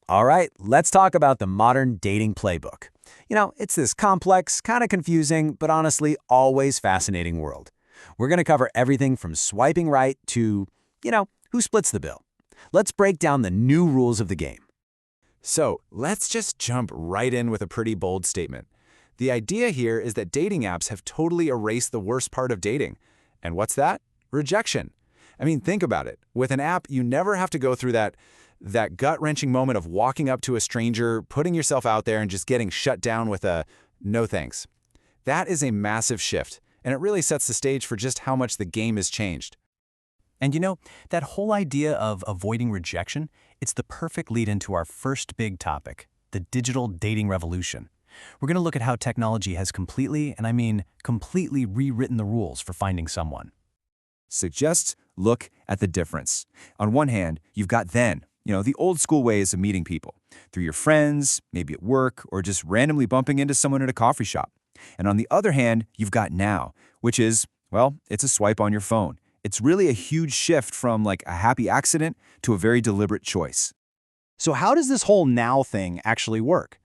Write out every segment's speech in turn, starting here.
All right, let's talk about the modern dating playbook. It's this complex, kind of confusing, but honestly always fascinating world. We're going to cover everything from swiping right to, who splits the bill. Let's break down the new rules of the game. So let's just jump right in with a pretty bold statement. The idea here is that dating apps have totally erased the worst part of dating. And what's that? Rejection. I mean, think about it. With an app, you never have to go through that gut-wrenching moment of walking up to a stranger, putting yourself out there, and just getting shut down with a no thanks. That is a massive shift, and it really sets the stage for just how much the game has changed. And that whole idea of avoiding rejection, it's the perfect lead into our first big topic, the digital dating revolution. We're going to look at how technology has completely, and I mean completely, rewritten the rules for finding someone. So just look at the difference. On one hand, you've got then, the old school ways of meeting people, through your friends, maybe at work, or just randomly bumping into someone at a coffee shop. And on the other hand, you've got now, which is, well, it's a swipe on your phone. It's really a huge shift from like a happy accident to a very deliberate choice. So how does this whole now thing actually work?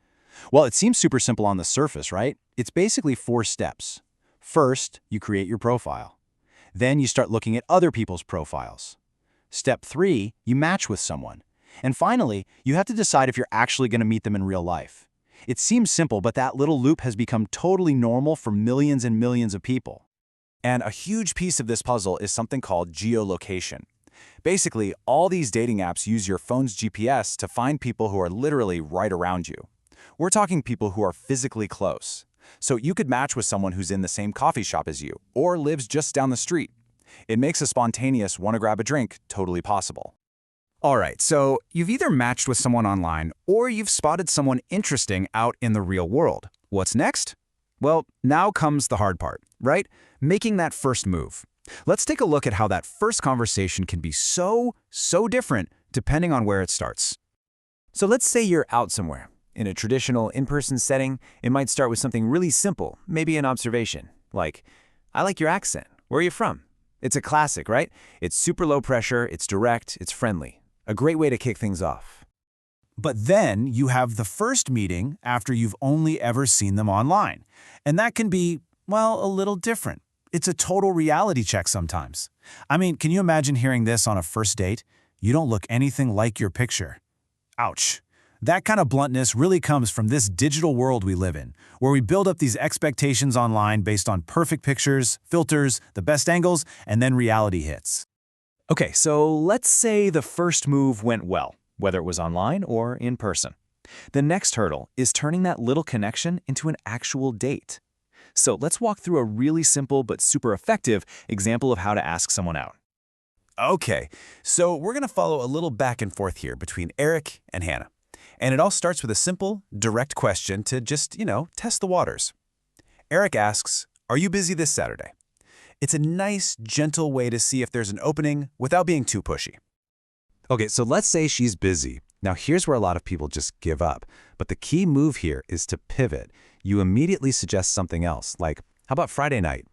Well, it seems super simple on the surface, right? It's basically 4 steps. First, you create your profile. Then you start looking at other people's profiles. Step 3, you match with someone. And finally, you have to decide if you're actually going to meet them in real life. It seems simple, but that little loop has become totally normal for millions and millions of people. And a huge piece of this puzzle is something called geolocation. Basically, all these dating apps use your phone's GPS to find people who are literally right around you. We're talking people who are physically close. So you could match with someone who's in the same coffee shop as you, or lives just down the street. It makes a spontaneous wanna grab a drink totally possible. All right, so you've either matched with someone online, or you've spotted someone interesting out in the real world. What's next? Well, now comes the hard part, right? Making that first move. Let's take a look at how that first conversation can be so different depending on where it starts. So let's say you're out somewhere. In a traditional in-person setting, it might start with something really simple, maybe an observation, like, I like your accent. Where are you from? It's a classic, right? It's super low pressure, it's direct, it's friendly. A great way to kick things off. But then you have the first meeting after you've only ever seen them online. And that can be, well, a little different. It's a total reality check sometimes. I mean, can you imagine hearing this on a first date? You don't look anything like your picture. Ouch. That kind of bluntness really comes from this digital world we live in, where we build up these expectations online based on perfect pictures, filters, the best angles, and then reality hits. Okay, so let's say the first move went well, whether it was online or in person. The next hurdle is turning that little connection into an actual date. So let's walk through a really simple but super effective example of how to ask someone out. Okay, so we're gonna follow a little back and forth here between Eric and Hannah. And it all starts with a simple, direct question to just, test the waters. Eric asks, "Are you busy this Saturday?" It's a nice, gentle way to see if there's an opening without being too pushy. Okay, so let's say she's busy. Now here's where a lot of people just give up. But the key move here is to pivot. You immediately suggest something else, like, how about Friday night?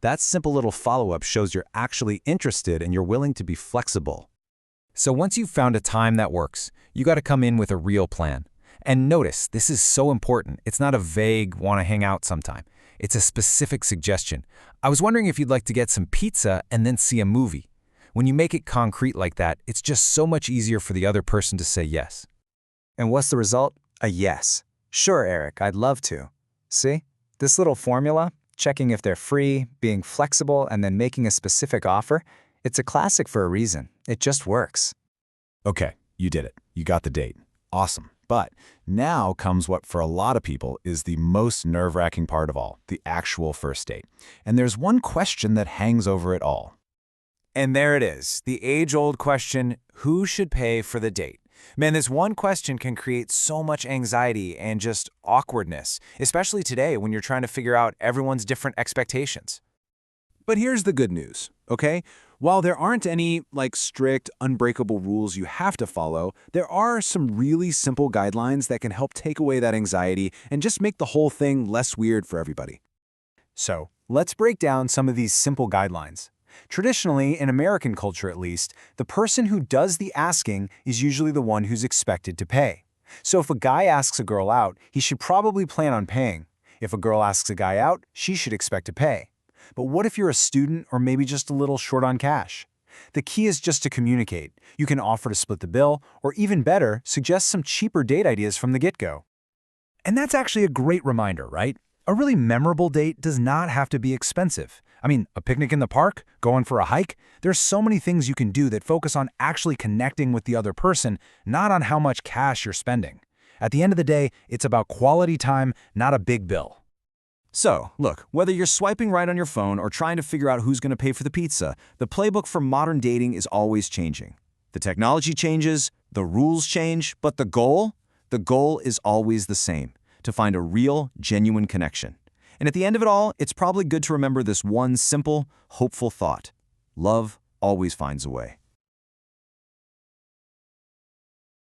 That simple little follow-up shows you're actually interested and you're willing to be flexible. So once you've found a time that works, you got to come in with a real plan. And notice, this is so important. It's not a vague, want to hang out sometime. It's a specific suggestion. I was wondering if you'd like to get some pizza and then see a movie. When you make it concrete like that, it's just so much easier for the other person to say yes. And what's the result? A yes. Sure, Eric, I'd love to. See? This little formula, checking if they're free, being flexible, and then making a specific offer, it's a classic for a reason. It just works. Okay, you did it. You got the date. Awesome. But now comes what for a lot of people is the most nerve-wracking part of all, the actual first date. And there's one question that hangs over it all. And there it is, the age-old question, who should pay for the date? Man, this one question can create so much anxiety and just awkwardness, especially today when you're trying to figure out everyone's different expectations. But here's the good news, okay? While there aren't any, strict, unbreakable rules you have to follow, there are some really simple guidelines that can help take away that anxiety and just make the whole thing less weird for everybody. So, let's break down some of these simple guidelines. Traditionally, in American culture at least, the person who does the asking is usually the one who's expected to pay. So if a guy asks a girl out, he should probably plan on paying. If a girl asks a guy out, she should expect to pay. But what if you're a student or maybe just a little short on cash? The key is just to communicate. You can offer to split the bill, or even better, suggest some cheaper date ideas from the get-go. And that's actually a great reminder, right? A really memorable date does not have to be expensive. I mean, a picnic in the park, going for a hike, there's so many things you can do that focus on actually connecting with the other person, not on how much cash you're spending. At the end of the day, it's about quality time, not a big bill. So, look, whether you're swiping right on your phone or trying to figure out who's going to pay for the pizza, the playbook for modern dating is always changing. The technology changes, the rules change, but the goal is always the same, to find a real, genuine connection. And at the end of it all, it's probably good to remember this one simple, hopeful thought. Love always finds a way.